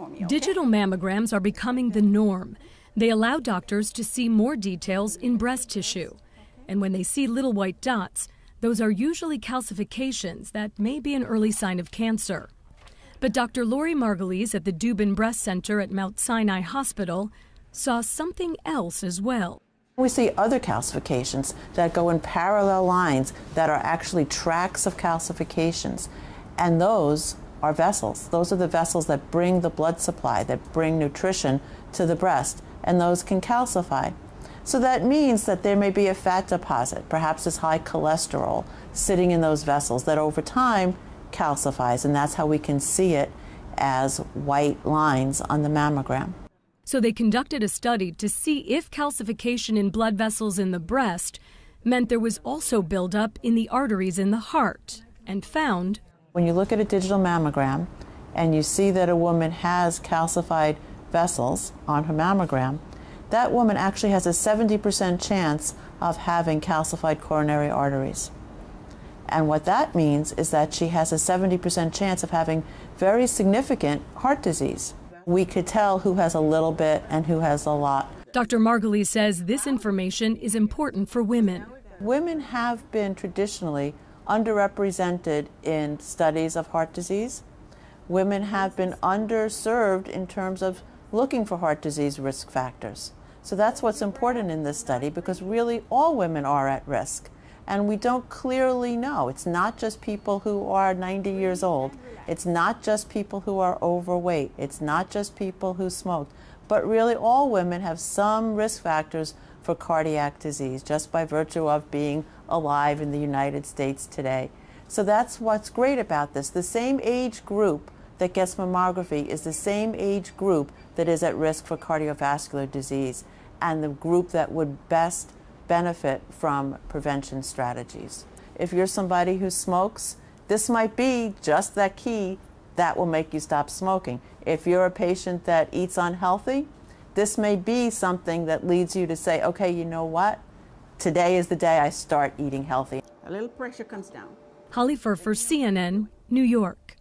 for me, okay? Digital mammograms are becoming the norm. They allow doctors to see more details in breast tissue. And when they see little white dots, those are usually calcifications that may be an early sign of cancer. But Dr. Lori Margulies at the Dubin Breast Center at Mount Sinai Hospital saw something else as well. We see other calcifications that go in parallel lines that are actually tracts of calcifications. And those are vessels. Those are the vessels that bring the blood supply, that bring nutrition to the breast. And those can calcify. So that means that there may be a fat deposit, perhaps this high cholesterol, sitting in those vessels that over time calcifies. And that's how we can see it as white lines on the mammogram. So they conducted a study to see if calcification in blood vessels in the breast meant there was also buildup in the arteries in the heart, and found when you look at a digital mammogram and you see that a woman has calcified vessels on her mammogram, that woman actually has a 70% chance of having calcified coronary arteries. And what that means is that she has a 70% chance of having very significant heart disease. We could tell who has a little bit and who has a lot. Dr. Margulies says this information is important for women. Women have been traditionally underrepresented in studies of heart disease. Women have been underserved in terms of looking for heart disease risk factors. So that's what's important in this study, because really all women are at risk. And we don't clearly know. It's not just people who are 90 years old. It's not just people who are overweight. It's not just people who smoke. But really all women have some risk factors for cardiac disease just by virtue of being alive in the United States today. So that's what's great about this. The same age group that gets mammography is the same age group that is at risk for cardiovascular disease, and the group that would best benefit from prevention strategies. If you're somebody who smokes, this might be just that key that will make you stop smoking. If you're a patient that eats unhealthy, this may be something that leads you to say, okay, you know what? Today is the day I start eating healthy. A little pressure comes down. Holly Furr for CNN, New York.